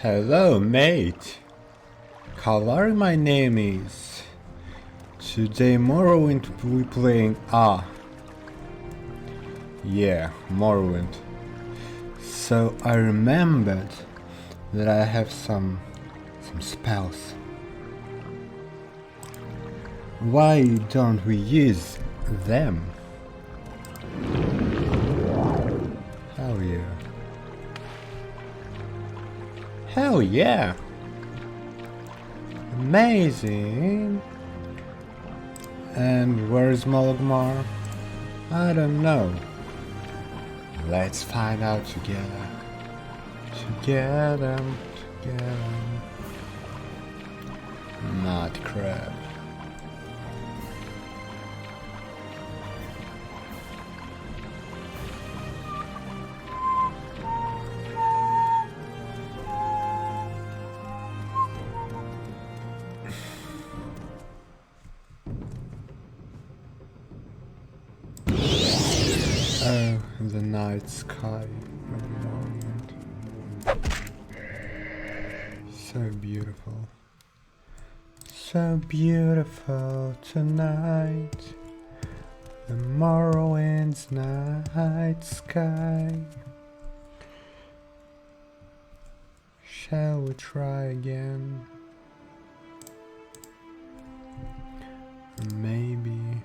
Hello, mate. Cavalry, my name is. Today, Morrowind, we playing. Yeah, Morrowind. So I remembered that I have some spells. Why don't we use them? Hell yeah. Hell yeah! Amazing! And where's Mologmar? I don't know. Let's find out together. Together. Not crap. Oh, the night sky of Morrowind. So beautiful. So beautiful tonight. The Morrowind's night sky. Shall we try again? Maybe.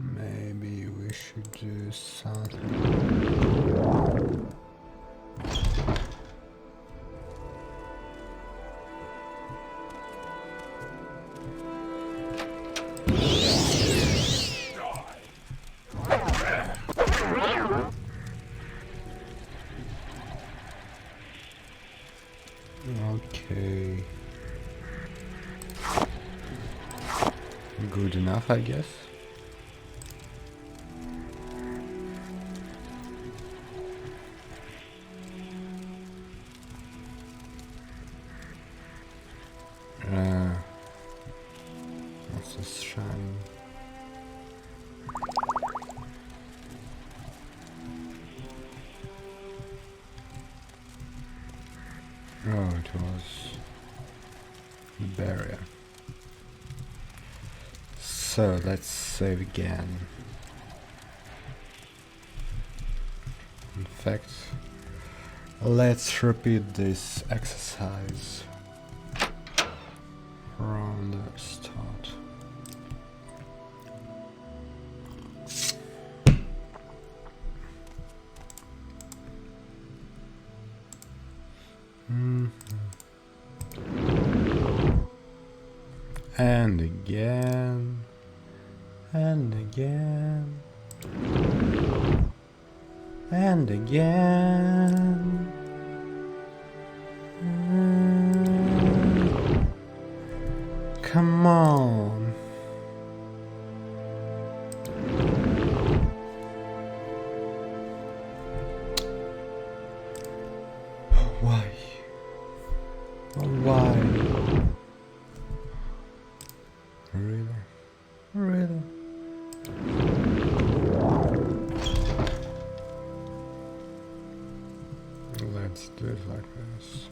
Maybe we should do something. Okay. Good enough, I guess. What's this shiny? Oh, it was the barrier. So let's save again. In fact, let's repeat this exercise from the start. And again, and again, and again. Come on. Why? Why? Really? Really? Let's do it like this.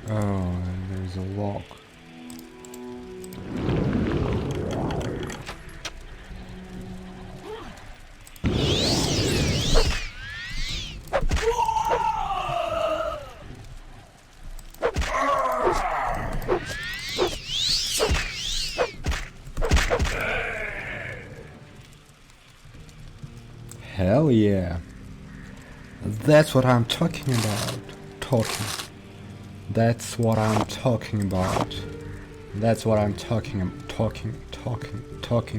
Oh, and there's a lock. Hell yeah. That's what I'm talking about. That's what I'm talking about. That's what I'm talking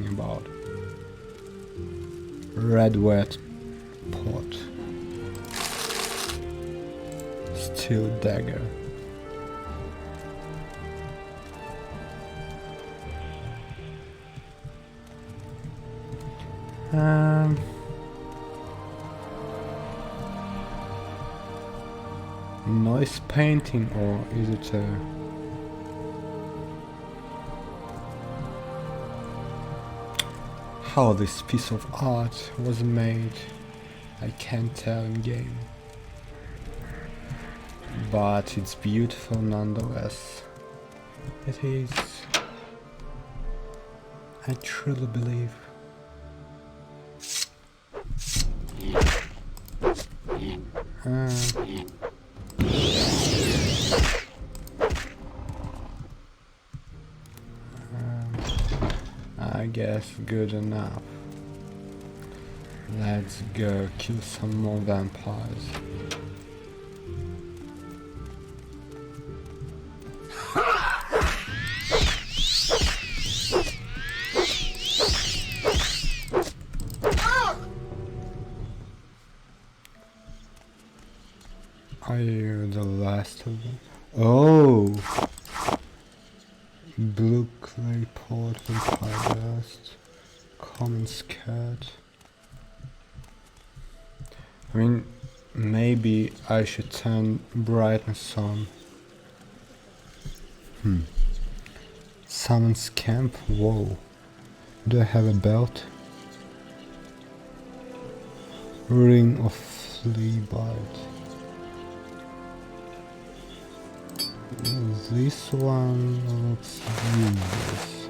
about. Red wet pot. Steel dagger. Noise painting, or is it a How this piece of art was made, I can't tell in game. But it's beautiful nonetheless. It is. I truly believe. I guess good enough. Let's go kill some more vampires. Are you the last of them? Oh! Blue clay pot, vampire dust, common skirt. I mean, maybe I should turn brightness on. Summons camp? Whoa. Do I have a belt? Ring of flea bite. This one looks useless,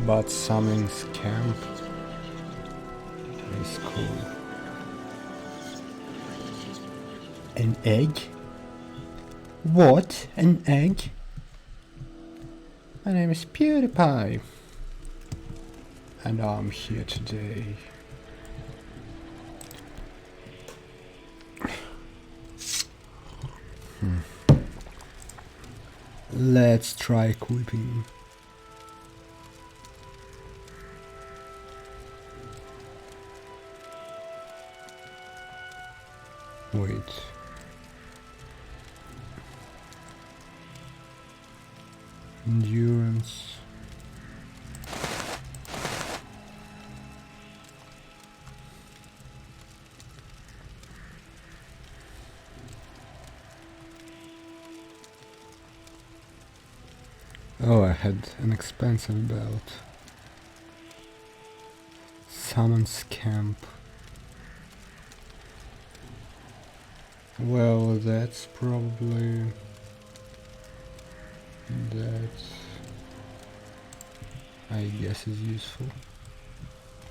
but summoning's camp is cool. An egg? What? An egg? My name is PewDiePie, and I'm here today. Let's try equipping. Wait. Endurance. Oh, I had an expensive belt. Summons camp. Well, that's probably... that I guess is useful.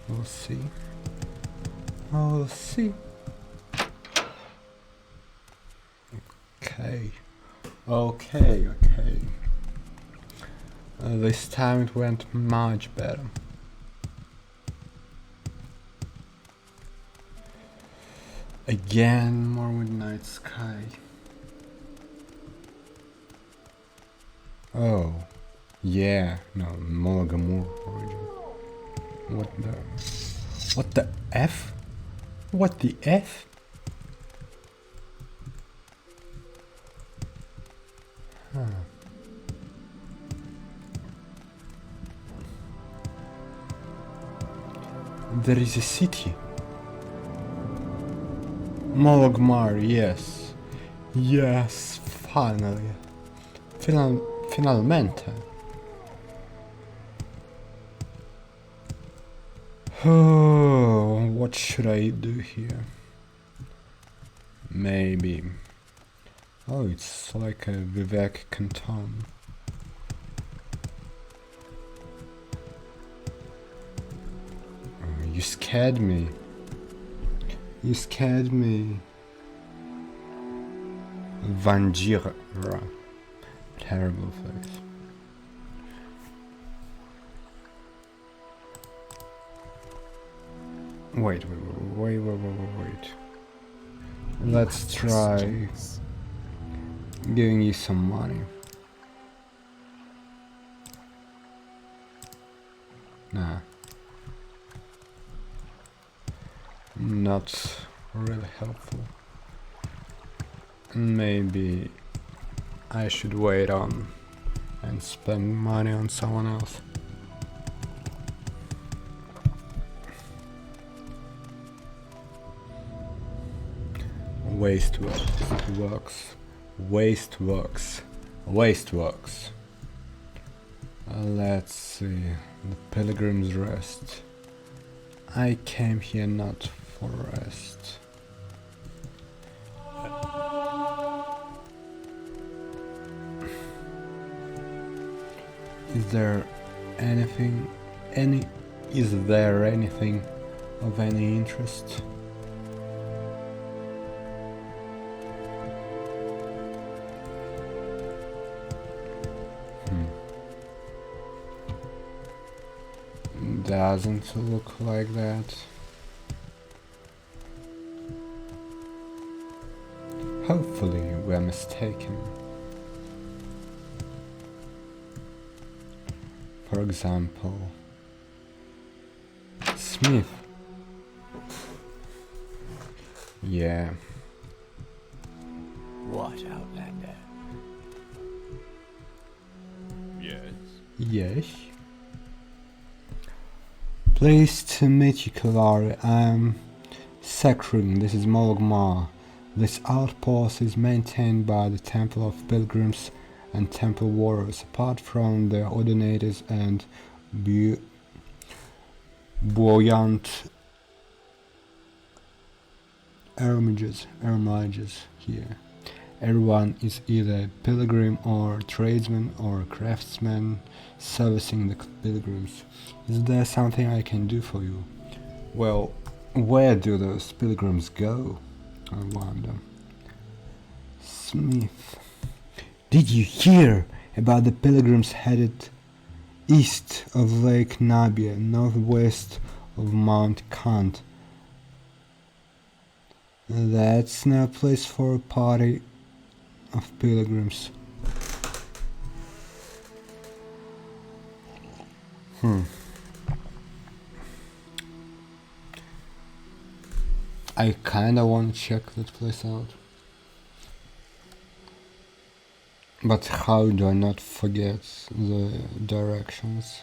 We'll see. We'll see. Okay. Okay. This time it went much better. Again, Morrowind Night Sky. Oh, yeah, no, Monogamur origin. What the F? What the F? Huh. There is a city. Mologmar, yes. Yes, finally. Finalmente. Oh, what should I do here? Maybe. Oh, it's like a Vivek Canton. You scared me. You scared me. Vanjira. Terrible face. Wait. Let's try giving you some money. Nah. Not really helpful. Maybe I should wait on and spend money on someone else. Waste works. Let's see. The Pilgrim's Rest. I came here not for rest. Is there anything of any interest? Doesn't look like that. Hopefully we're mistaken. For example, Smith. Yeah. What, Outlander? Yes. Yes. Pleased to meet you, Kalari. I'm Sekrim. This is Mologmar. This outpost is maintained by the Temple of Pilgrims and Temple Warriors. Apart from the ordinators and buoyant hermitages here, everyone is either a pilgrim or a tradesman or a craftsman servicing the pilgrims. Is there something I can do for you? Well, where do those pilgrims go, I wonder? Smith. Did you hear about the pilgrims headed east of Lake Nabia, northwest of Mount Kant? That's no place for a party of pilgrims. I kinda wanna check that place out. But how do I not forget the directions?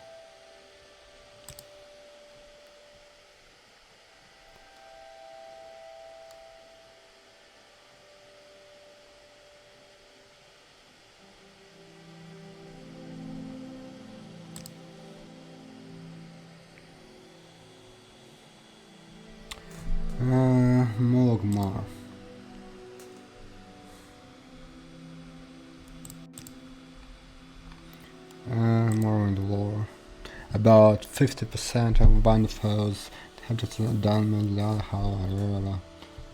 Mologmar. Morrowind lore. About 50% of Wonderfalls have just done with I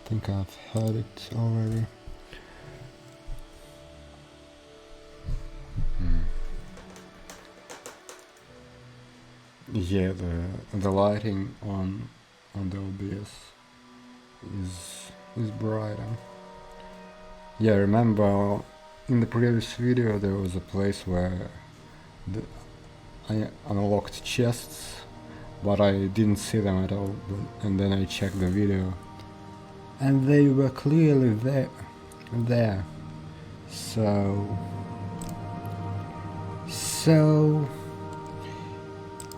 think I've heard it already. Yeah, the lighting on the OBS is brighter. Yeah, remember in the previous video there was a place where I unlocked chests, but I didn't see them at all, and then I checked the video and they were clearly there. So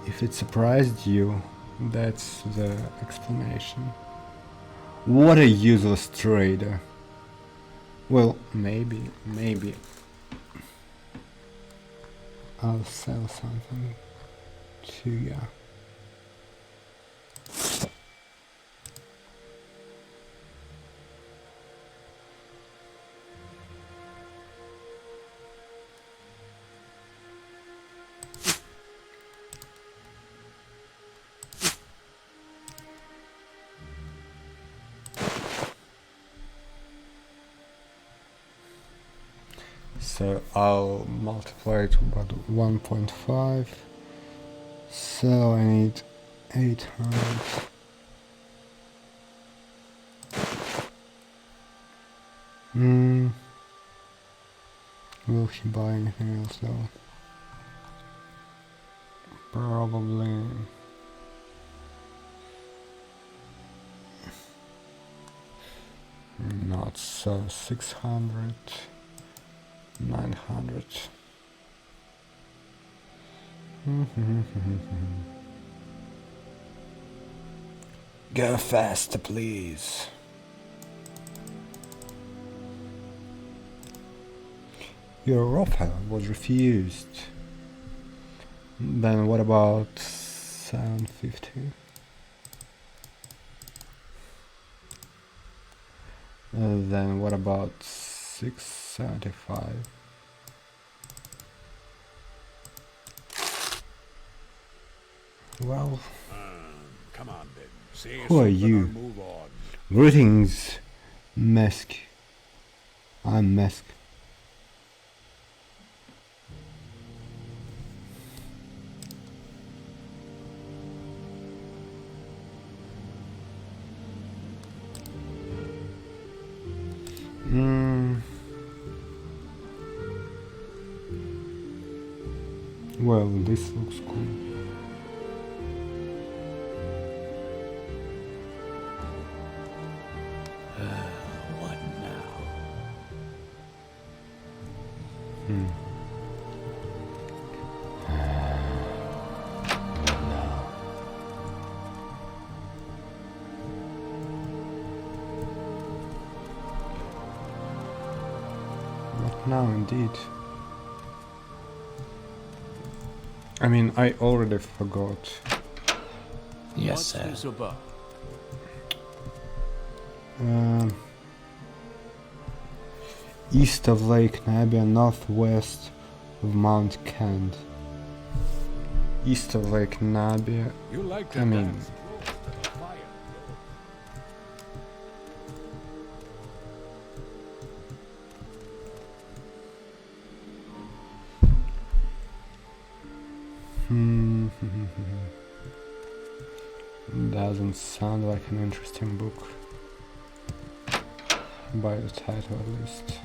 if it surprised you, that's the explanation. What a useless trader. Well, maybe I'll sell something to ya. So I'll multiply it by 1.5. So I need 800. Will he buy anything else though? Probably. Not so. 600. 900. Go faster, please. Your offer was refused. Then what about 750? Then what about 675? Well, come on then. Say who are something you? or move on. Greetings, Mesk. I'm Mesk. Well, this looks cool. What now? What now, indeed? I mean, I already forgot. Yes, What's sir. this about? East of Lake Nabia, northwest of Mount Kent. East of Lake Nabia. You like to I mean- dance close to the fire. Doesn't sound like an interesting book. By the title at least.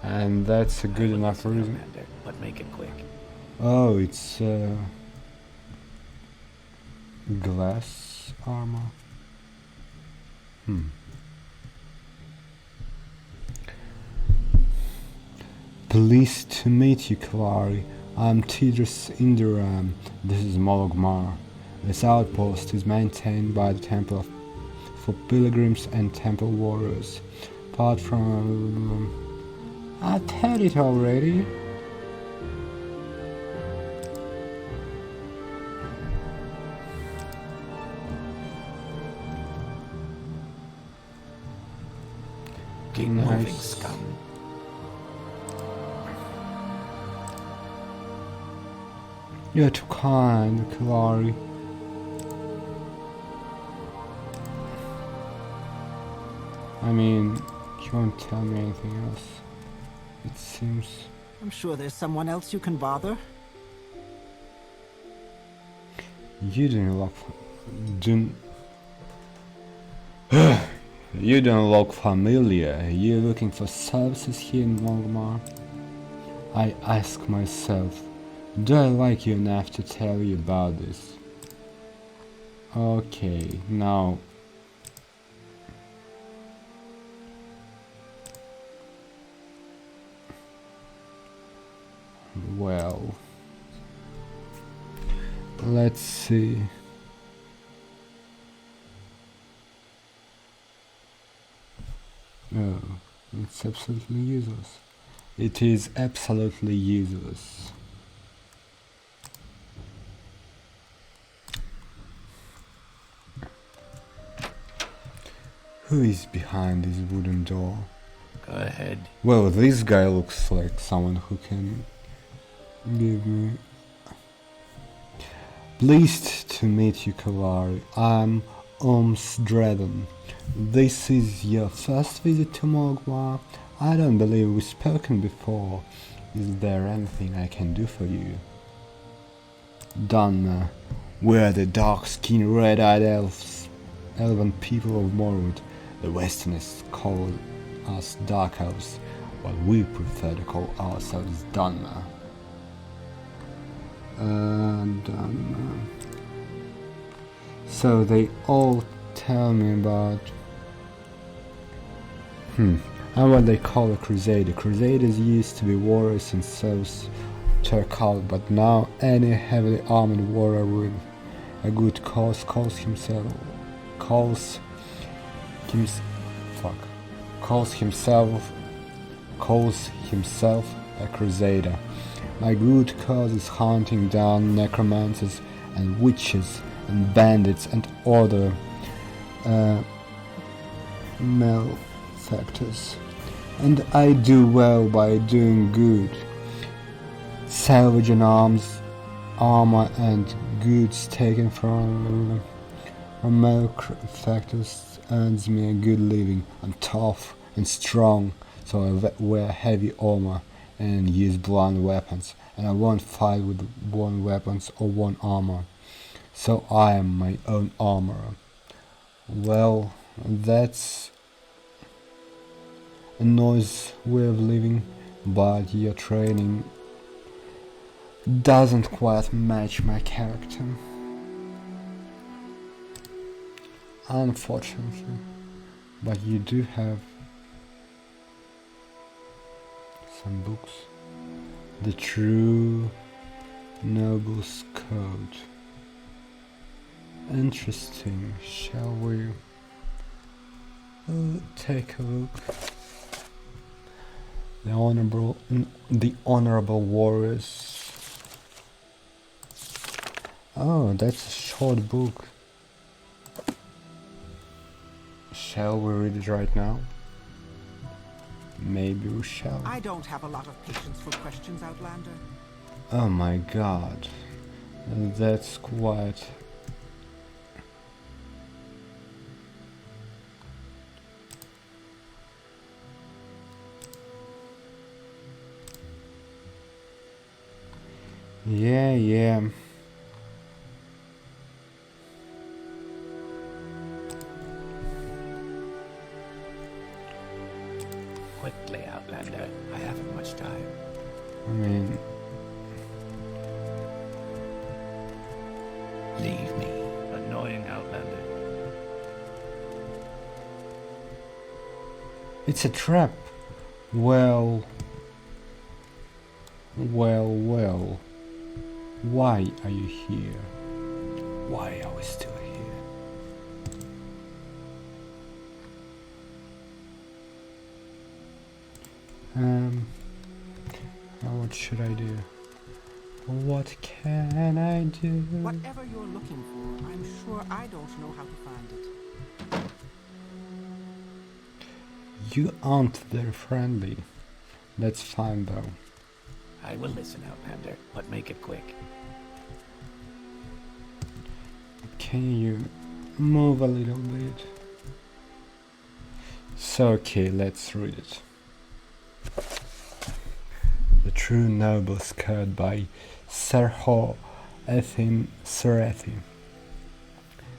And that's a good enough reason. Commander, but make it quick. Oh, it's glass armor. Pleased to meet you, Kalari. I'm Tidris Indiram. This is Mologmar. This outpost is maintained by the Temple for pilgrims and temple warriors. Apart from... I've had it already. Keep Nice. moving, scum. You're too kind, Kalari. I mean, you won't tell me anything else. It seems... I'm sure there's someone else you can bother. You don't look... You don't look familiar. You're looking for services here in Longmar? I ask myself, do I like you enough to tell you about this? Okay, now... Well... Let's see... Oh, it's absolutely useless. It is absolutely useless. Who is behind this wooden door? Go ahead. Well, this guy looks like someone who can give me... Pleased to meet you, Kalari. I'm Dredden. This is your first visit to Mogwai. I don't believe we've spoken before. Is there anything I can do for you? Done. We're the dark-skinned, red-eyed elven people of Morrowind. The Westerners call us Dark Elves, but we prefer to call ourselves Dunmer. Dunmer. So they all tell me about... and what they call a crusader. Crusaders used to be warriors and serfs to a cult, but now any heavily armed warrior with a good cause calls himself a crusader. My good cause is hunting down necromancers and witches and bandits and other malefactors. And I do well by doing good. Salvaging armor and goods taken from malefactors earns me a good living. I'm tough and strong, so I wear heavy armor and use blunt weapons, and I won't fight with blunt weapons or one armor, so I am my own armorer. Well, that's a nice way of living, but your training doesn't quite match my character, unfortunately. But you do have some books. The True Noble's Code. Interesting. Shall we take a look? The Honorable Warriors. Oh, that's a short book. Shall we read it right now? Maybe we shall. I don't have a lot of patience for questions, Outlander. Oh my god. That's quite... Yeah. Quickly, Outlander. I haven't much time. I mean... Leave me. Annoying Outlander. It's a trap. Well... Why are you here? Why are we still here? What should I do? What can I do? Whatever you're looking for, I'm sure I don't know how to find it. You aren't very friendly. That's fine though. I will listen, Outlander, but make it quick. Can you move a little bit? So okay, let's read it. The True Noble's Code by Sir Ethin Serethi.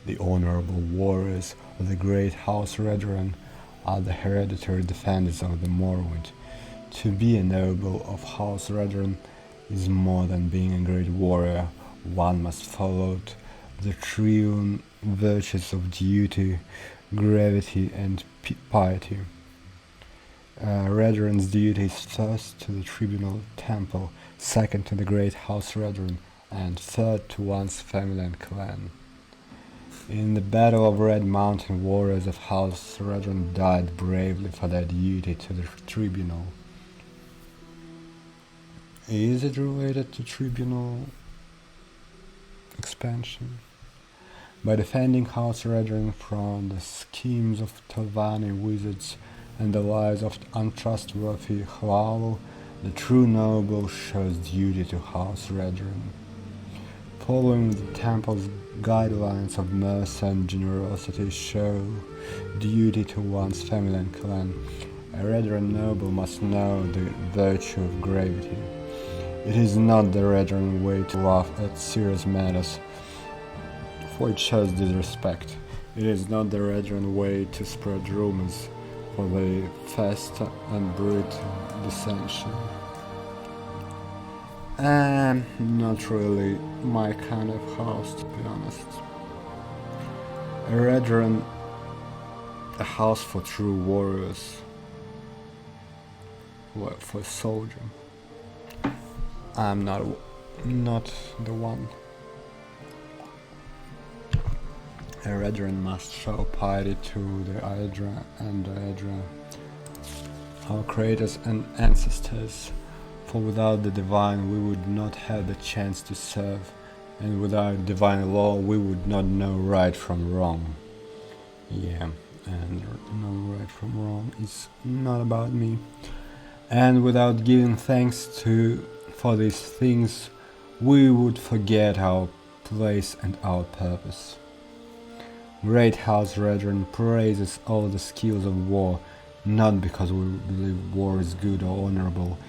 The honorable warriors of the great House Redran are the hereditary defenders of the Morrowind. To be a noble of House Redran is more than being a great warrior. One must follow the triune virtues of duty, gravity, and piety. Redran's duty is first to the tribunal temple, second to the great House Redran, and third to one's family and clan. In the Battle of Red Mountain, warriors of House Redran died bravely for their duty to the tribunal. Is it related to tribunal expansion? By defending House Redran from the schemes of Telvanni wizards and the lies of untrustworthy Hlaalu, the true noble shows duty to House Redran. Following the temple's guidelines of mercy and generosity show duty to one's family and clan, a Redran noble must know the virtue of gravity. It is not the Redran way to laugh at serious matters, for it shows disrespect. It is not the Redran way to spread rumors, for they fester and breed dissension. Not really my kind of house, to be honest. A Redran, a house for true warriors, well, for a soldier. I'm not the one. A Redran must show piety to the Aedra and the Aedra, our creators and ancestors, For without the divine we would not have the chance to serve, and without divine law we would not know right from wrong. Yeah, and know right from wrong is not about me. And without giving thanks for these things, we would forget our place and our purpose. Great House Redron praises all the skills of war, not because we believe war is good or honorable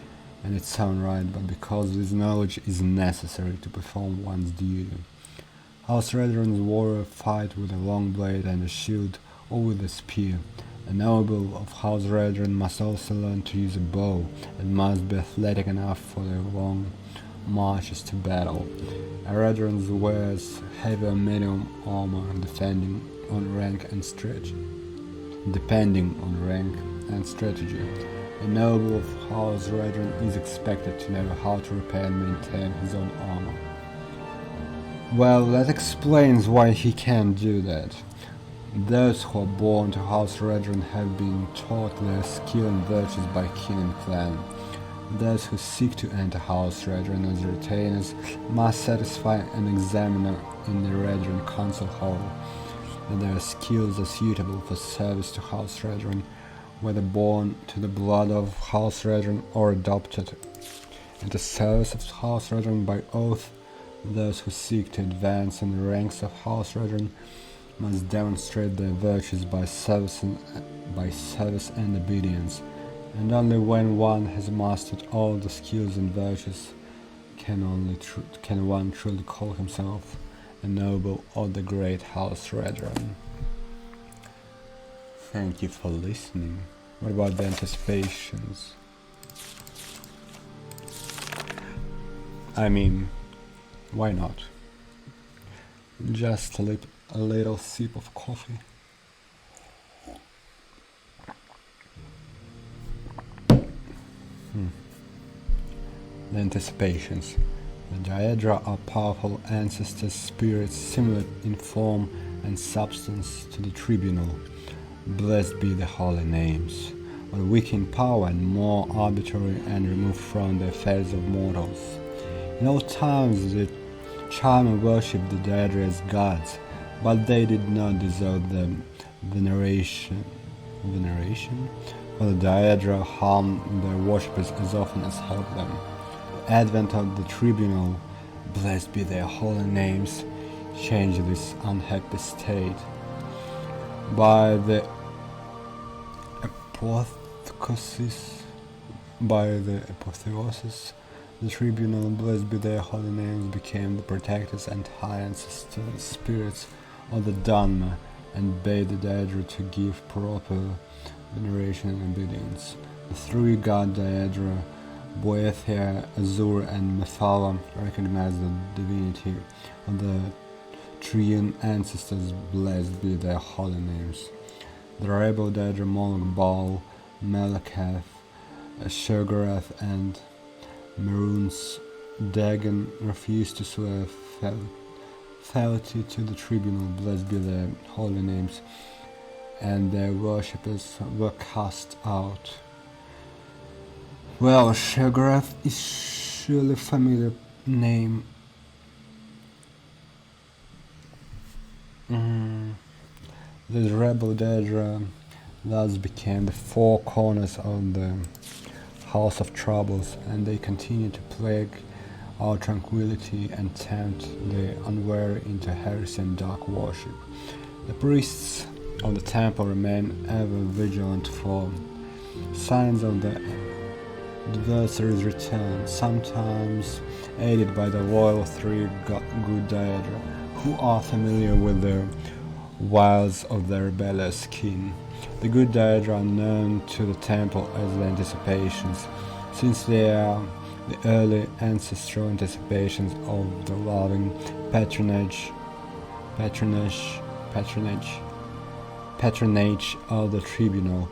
and its own right, but because this knowledge is necessary to perform one's duty. House Redron's warrior fight with a long blade and a shield or with a spear. A noble of House Redron must also learn to use a bow and must be athletic enough for their long marches to battle. A Redron wears heavy or medium armor depending on rank and strategy. A noble of House Redron is expected to know how to repair and maintain his own armor. Well, that explains why he can't do that. Those who are born to House Redron have been taught their skill and virtues by kin and clan. Those who seek to enter House Redron as retainers must satisfy an examiner in the Redron Council Hall that their skills are suitable for service to House Redron, whether born to the blood of House Redron or adopted into service of House Redron by oath. Those who seek to advance in the ranks of House Redron must demonstrate their virtues by service and obedience, and only when one has mastered all the skills and virtues can one truly call himself a noble of the great House Redron. Thank you for listening. What about the anticipations? I mean, why not? Just a little sip of coffee. The anticipations. The Daedra are powerful ancestors, spirits similar in form and substance to the tribunal. Blessed be the holy names, but weak in power and more arbitrary and removed from the affairs of mortals. In old times the Charmer worshipped the Daedra as gods, but they did not deserve the veneration? For the Daedra harmed their worshippers as often as helped them. The advent of the tribunal, blessed be their holy names, changed this unhappy state. By the apotheosis, the tribunal, blessed be their holy names, became the protectors and high ancestor spirits of the Dharma and bade the Daedra to give proper veneration and obedience. The three god Daedra, Boethia, Azur, and Methala, recognize the divinity of the triune ancestors, blessed be their holy names. The rebel Daedra Moloch, Baal, Melakath, Shoggorath, and Maroons Dagon refused to swear fealty to the tribunal, blessed be their holy names, and their worshippers were cast out. Well, Shoggorath is surely a familiar name. The rebel Daedra thus became the four corners of the House of Troubles, and they continue to plague our tranquility and tempt the unwary into heresy and dark worship. The priests of the temple remain ever vigilant for signs of the adversary's return, sometimes aided by the loyal three good Daedra, who are familiar with the wiles of their rebellious king. The good Daedra are known to the temple as the Anticipations, since they are the early ancestral anticipations of the loving patronage of the tribunal.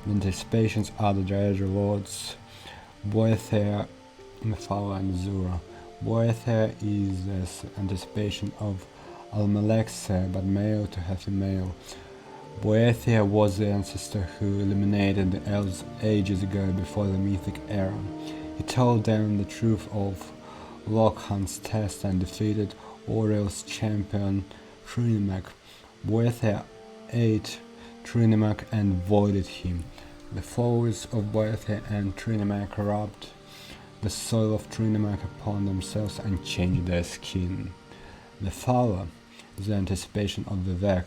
The Anticipations are the Daedra lords Boethia, Methala, and Zura. Boethia is the anticipation of Almalexia, but male to her female. Boethia was the ancestor who eliminated the elves ages ago before the mythic era. He told them the truth of Lockhand's test and defeated Oriole's champion Trinimac. Boethiah ate Trinimac and voided him. The followers of Boethiah and Trinimac rubbed the soil of Trinimac upon themselves and changed their skin. The Fowler is the anticipation of Vivek,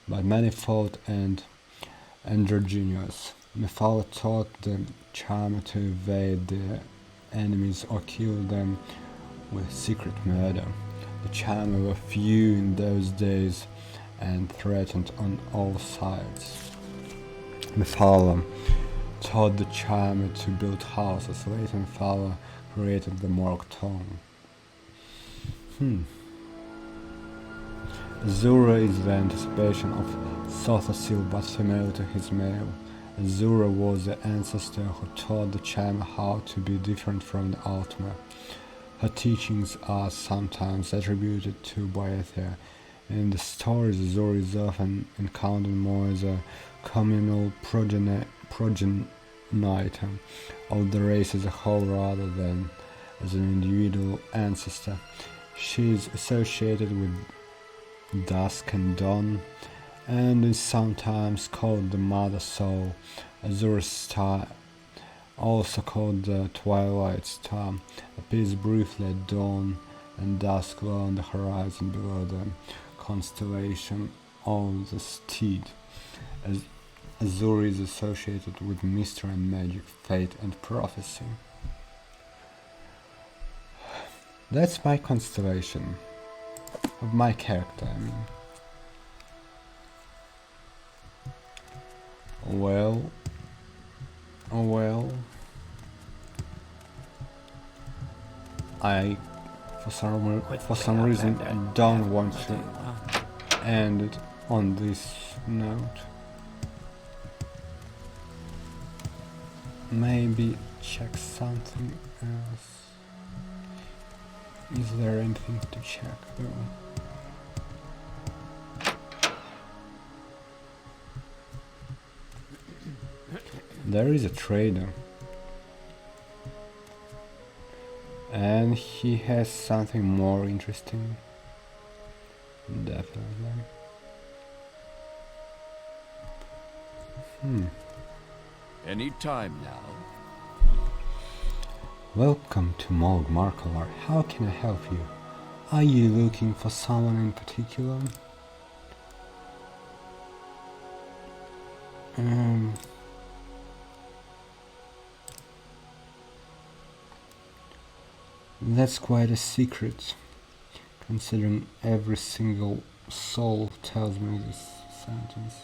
but manifold and androgynous. The Fowler taught the charmer to evade their enemies or kill them with secret murder. The charmer were few in those days and threatened on all sides. The Fowler taught the charmer to build houses. Later, Fowler created the Morg tongue. Azura is the anticipation of Sothosil, but female to his male. Azura was the ancestor who taught the charmer how to be different from the Ultima. Her teachings are sometimes attributed to Boethiah. In the stories, Azura is often encountered more as a communal progenitor of the race as a whole rather than as an individual ancestor. She is associated with dusk and dawn, and is sometimes called the Mother Soul. Azura's star, also called the Twilight Star, appears briefly at dawn and dusk low on the horizon below the constellation of the Steed. Azura is associated with mystery and magic, fate and prophecy. That's my constellation. Of my character, I mean. Well. I, for some reason, don't want to end it on this note. Maybe check something else. Is there anything to check though? There is a trader. And he has something more interesting. Definitely. Any time now. Welcome to Morg Markelar. How can I help you? Are you looking for someone in particular? That's quite a secret, considering every single soul tells me this sentence.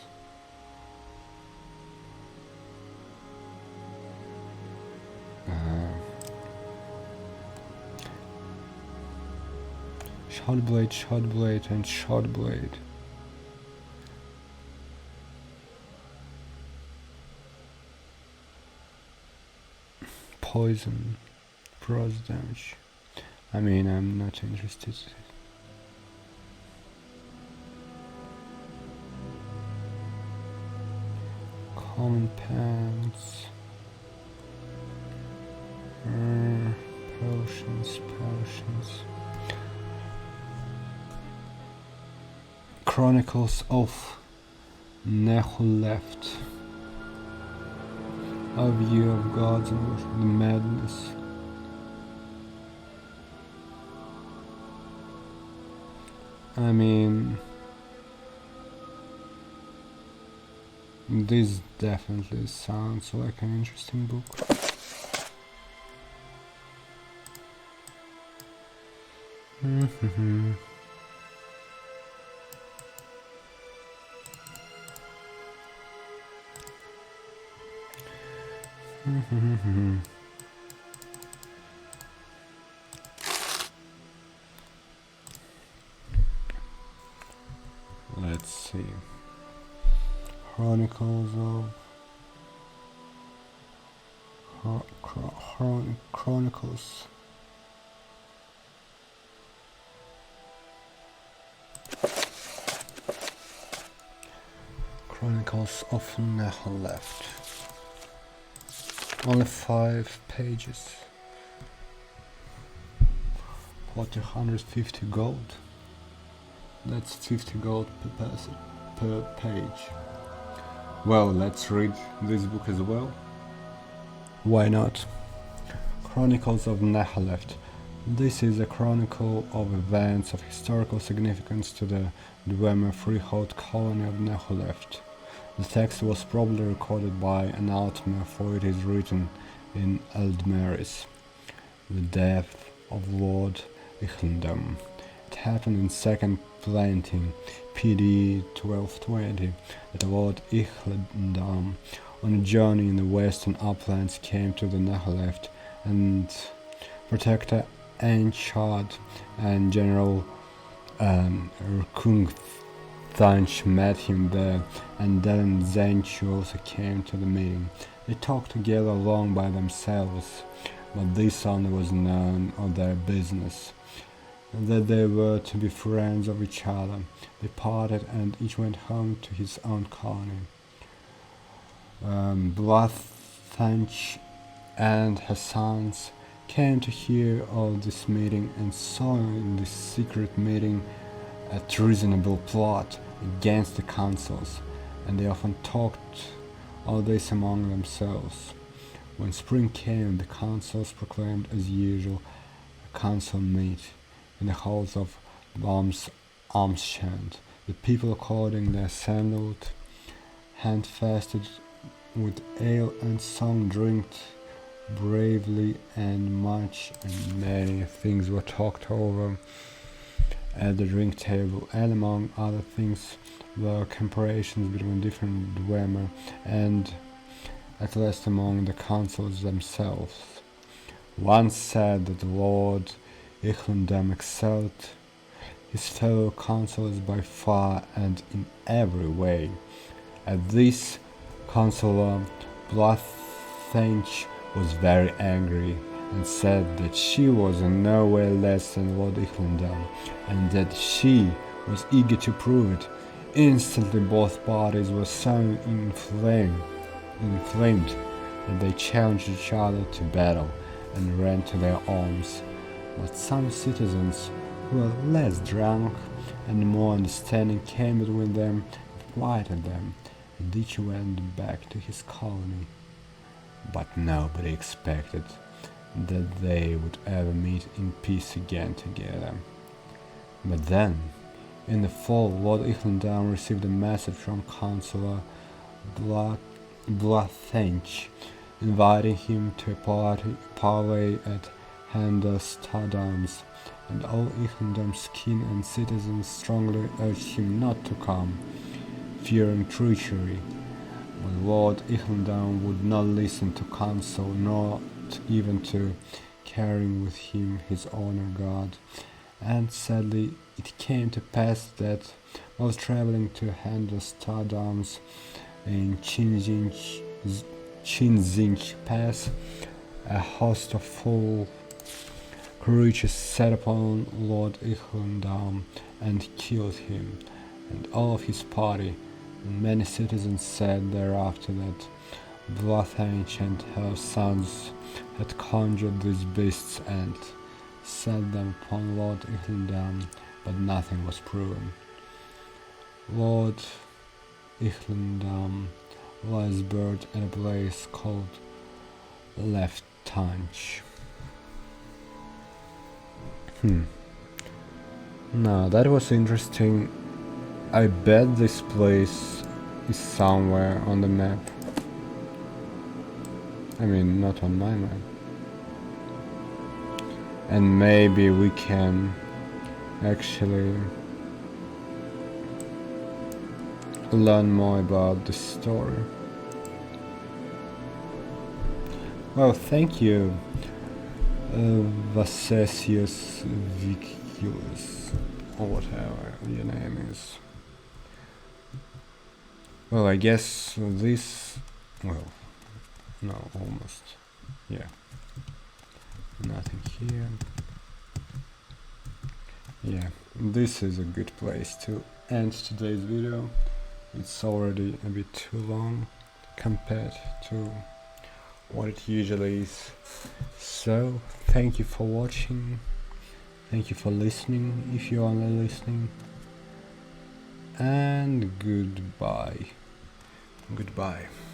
Shotblade, and Shotblade. Poison, frost damage. I mean, I'm not interested. Common pants. Potions. Chronicles of Nehuleft. A view of gods and the madness. I mean, this definitely sounds like an interesting book. Let's see. Chronicles of Chronicles. Chronicles of Nehuleft. Only 5 pages. What, 250 gold? That's 50 gold per page. Well, let's read this book as well. Why not? Chronicles of Nehaleft. This is a chronicle of events of historical significance to the Dwemer freehold colony of Nehaleft. The text was probably recorded by an Altmer, for it is written in Eldmeris. The death of Lord Ichlendam. It happened in second planting, PD 1220, that Lord Ichlendam, on a journey in the western uplands, came to the Nehaleft, and Protector Anchard and General Rukung Thanch met him there, and Devin Zenchu also came to the meeting. They talked together long by themselves, but this only was known of their business, that they were to be friends of each other. They parted, and each went home to his own colony. Blathanch and her sons came to hear of this meeting, and saw in this secret meeting a treasonable plot against the councils, and they often talked of this among themselves. When spring came, the councils proclaimed as usual a council meet in the halls of Balm's Almschand. The people accordingly assembled, hand-fasted, with ale and song drinked bravely, and much and many things were talked over at the drink table, and among other things were comparisons between different Dwemer, and at last among the councils themselves. One said that Lord Ichlendam excelled his fellow councillors by far and in every way. At this, Councillor Blathanch was very angry, and said that she was in no way less than Lord Ichlendam, and that she was eager to prove it. Instantly both parties were so inflamed that they challenged each other to battle and ran to their arms. But some citizens who were less drunk and more understanding came between them and quieted them, and each went back to his colony. But nobody expected that they would ever meet in peace again together. But then, in the fall, Lord Ichlendam received a message from Councillor Blathanch, inviting him to a parley at Handastadam's, and all Ichlendam's kin and citizens strongly urged him not to come, fearing treachery. But Lord Ichlendam would not listen to counsel, not even to carrying with him his honor guard, and sadly it came to pass that, while traveling to Handastadam's in Chinzinch Pass, a host of foul creatures set upon Lord Ichlendam and killed him, and all of his party. And many citizens said thereafter that Blathanch and her sons had conjured these beasts and set them upon Lord Ichlendam, but nothing was proven. Lord Ichlendam lies buried in a place called Leftanch. Now that was interesting. I bet this place is somewhere on the map. I mean, not on my map. And maybe we can actually learn more about the story. Well, thank you, Vasesius Viculus, or whatever your name is. Well, I guess this... well, no, almost. Yeah. Nothing here. Yeah, this is a good place to end today's video. It's already a bit too long compared to what it usually is. So, thank you for watching, Thank you for listening, if you are listening. And goodbye. Goodbye.